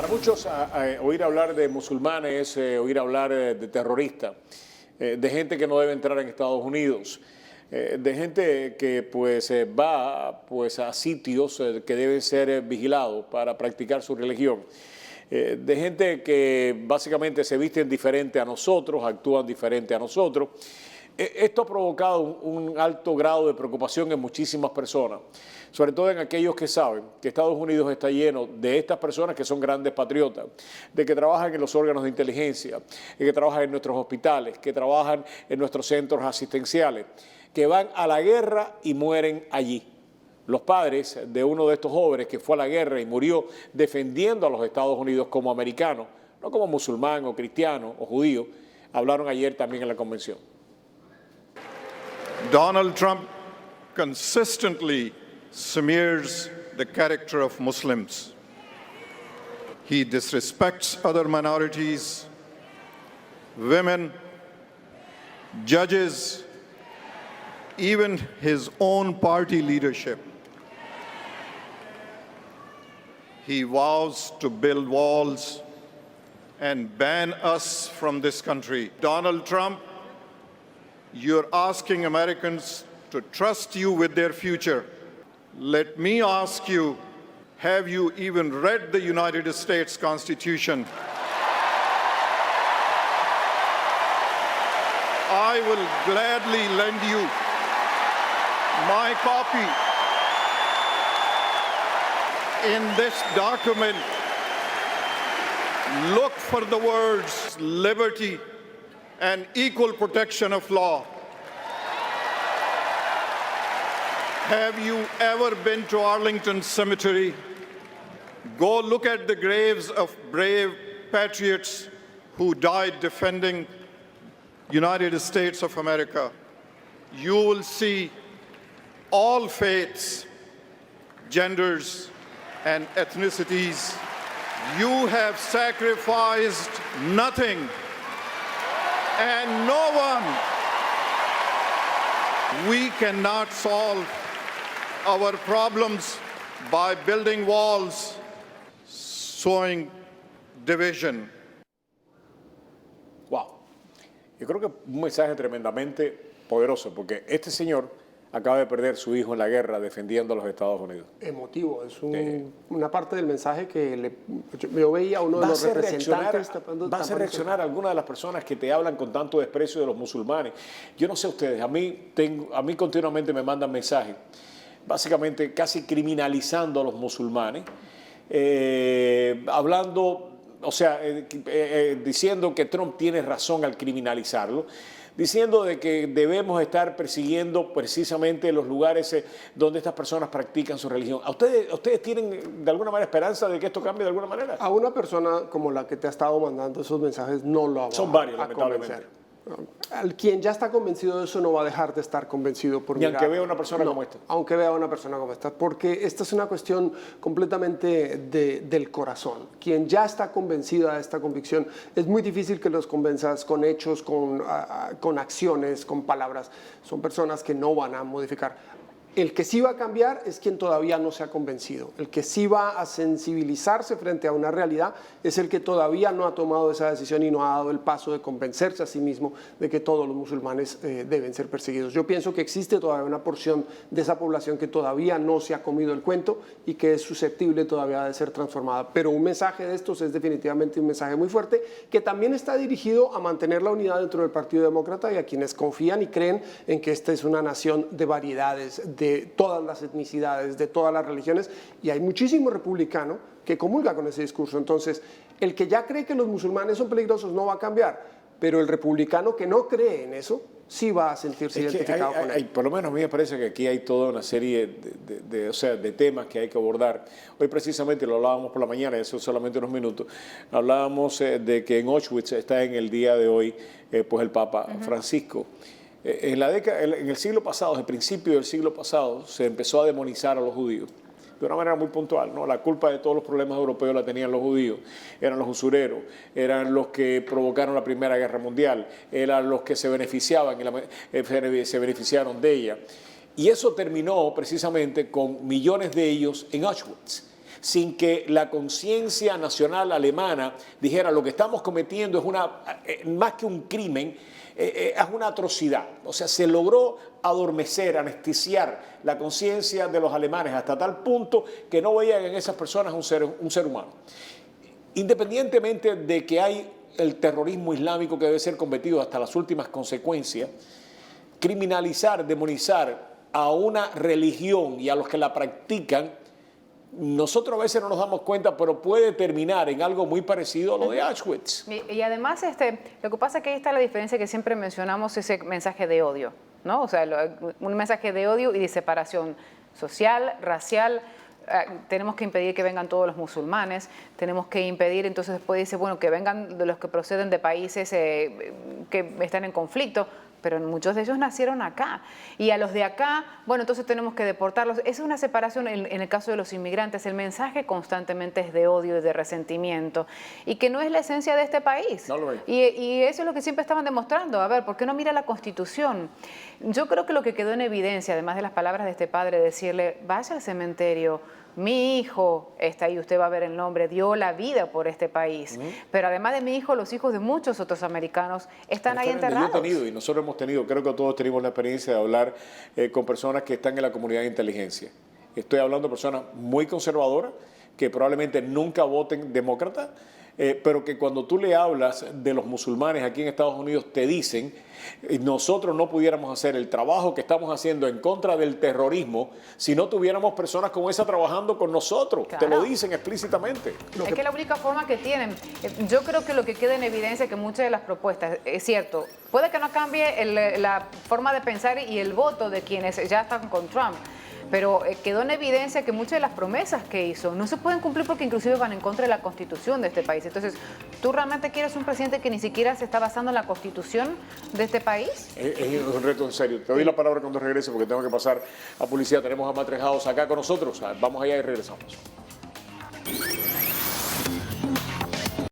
Para muchos, oír hablar de musulmanes es oír hablar de terroristas, de gente que no debe entrar en Estados Unidos, de gente que va a sitios que deben ser vigilados para practicar su religión, de gente que básicamente se visten diferente a nosotros, actúan diferente a nosotros. Esto ha provocado un alto grado de preocupación en muchísimas personas, sobre todo en aquellos que saben que Estados Unidos está lleno de estas personas que son grandes patriotas, de que trabajan en los órganos de inteligencia, de que trabajan en nuestros hospitales, que trabajan en nuestros centros asistenciales, que van a la guerra y mueren allí. Los padres de uno de estos jóvenes que fue a la guerra y murió defendiendo a los Estados Unidos como americano, no como musulmán o cristiano o judío, hablaron ayer también en la convención. Donald Trump consistently smears the character of Muslims. He disrespects other minorities, women, judges, even his own party leadership. He vows to build walls and ban us from this country. Donald Trump, you're asking Americans to trust you with their future. Let me ask you, have you even read the United States Constitution? I will gladly lend you my copy. In this document, look for the words liberty and equal protection of law. Have you ever been to Arlington Cemetery? Go look at the graves of brave patriots who died defending United States of America. You will see all faiths, genders, and ethnicities. You have sacrificed nothing and no one. We cannot solve our problems by building walls, sowing division. Wow. Yo creo que un mensaje tremendamente poderoso, porque este señor acaba de perder su hijo en la guerra defendiendo a los Estados Unidos. Emotivo, es una parte del mensaje que yo veía a uno de los representantes. ¿Va a hacer reaccionar a alguna de las personas que te hablan con tanto desprecio de los musulmanes? Yo no sé ustedes, a mí continuamente me mandan mensajes, básicamente casi criminalizando a los musulmanes, hablando, o sea, diciendo que Trump tiene razón al criminalizarlo, diciendo de que debemos estar persiguiendo precisamente los lugares donde estas personas practican su religión. ¿Ustedes tienen de alguna manera esperanza de que esto cambie de alguna manera? A una persona como la que te ha estado mandando esos mensajes no lo va Son varios, a lamentablemente. convencer. Quien ya está convencido de eso no va a dejar de estar convencido por mirar. Ni aunque vea una persona como esta. Aunque vea una persona como esta, porque esta es una cuestión completamente del corazón. Quien ya está convencido de esta convicción, es muy difícil que los convenzas con hechos, con acciones, con palabras. Son personas que no van a modificar. El que sí va a cambiar es quien todavía no se ha convencido. El que sí va a sensibilizarse frente a una realidad es el que todavía no ha tomado esa decisión y no ha dado el paso de convencerse a sí mismo de que todos los musulmanes deben ser perseguidos. Yo pienso que existe todavía una porción de esa población que todavía no se ha comido el cuento y que es susceptible todavía de ser transformada. Pero un mensaje de estos es definitivamente un mensaje muy fuerte que también está dirigido a mantener la unidad dentro del Partido Demócrata y a quienes confían y creen en que esta es una nación de variedades, de todas las etnicidades, de todas las religiones, y hay muchísimo republicano que comulga con ese discurso. Entonces, el que ya cree que los musulmanes son peligrosos no va a cambiar, pero el republicano que no cree en eso sí va a sentirse identificado con él. Por lo menos a mí me parece que aquí hay toda una serie de temas que hay que abordar. Hoy precisamente lo hablábamos por la mañana, eso solamente unos minutos, hablábamos de que en Auschwitz está en el día de hoy pues el Papa Francisco. En el siglo pasado, desde el principio del siglo pasado, se empezó a demonizar a los judíos de una manera muy puntual, ¿no? La culpa de todos los problemas europeos la tenían los judíos, eran los usureros, eran los que provocaron la Primera Guerra Mundial, eran los que se beneficiaban, se beneficiaron de ella. Y eso terminó precisamente con millones de ellos en Auschwitz. sin que la conciencia nacional alemana dijera lo que estamos cometiendo es más que un crimen, es una atrocidad. O sea, se logró adormecer, anestesiar la conciencia de los alemanes hasta tal punto que no veían en esas personas un ser humano. Independientemente de que hay el terrorismo islámico que debe ser combatido hasta las últimas consecuencias, criminalizar, demonizar a una religión y a los que la practican, nosotros a veces no nos damos cuenta, pero puede terminar en algo muy parecido a lo de Auschwitz. Y además, lo que pasa es que ahí está la diferencia que siempre mencionamos, ese mensaje de odio, ¿no? O sea, un mensaje de odio y de separación social, racial. Tenemos que impedir que vengan todos los musulmanes, tenemos que impedir, entonces después dice, bueno, que vengan de los que proceden de países que están en conflicto, pero muchos de ellos nacieron acá. Y a los de acá, bueno, entonces tenemos que deportarlos. Es una separación en el caso de los inmigrantes. El mensaje constantemente es de odio y de resentimiento, y que no es la esencia de este país. No lo es. Y eso es lo que siempre estaban demostrando. A ver, ¿por qué no mira la Constitución? Yo creo que lo que quedó en evidencia, además de las palabras de este padre, decirle, vaya al cementerio, mi hijo está ahí, usted va a ver el nombre, dio la vida por este país. Pero además de mi hijo, los hijos de muchos otros americanos están ahí enterrados. Y nosotros hemos tenido, creo que todos tenemos la experiencia de hablar con personas que están en la comunidad de inteligencia. Estoy hablando de personas muy conservadoras que probablemente nunca voten demócrata, pero que cuando tú le hablas de los musulmanes aquí en Estados Unidos te dicen, nosotros no pudiéramos hacer el trabajo que estamos haciendo en contra del terrorismo si no tuviéramos personas como esa trabajando con nosotros. Claro. Te lo dicen explícitamente. Es que es la única forma que tienen. Yo creo que lo que queda en evidencia es que muchas de las propuestas, es cierto, puede que no cambie la forma de pensar y el voto de quienes ya están con Trump, pero quedó en evidencia que muchas de las promesas que hizo no se pueden cumplir porque inclusive van en contra de la Constitución de este país. Entonces, ¿tú realmente quieres un presidente que ni siquiera se está basando en la Constitución de este país? Es un reto en serio. Te doy la palabra cuando regrese porque tengo que pasar a publicidad. Tenemos a Matt House acá con nosotros. Vamos allá y regresamos.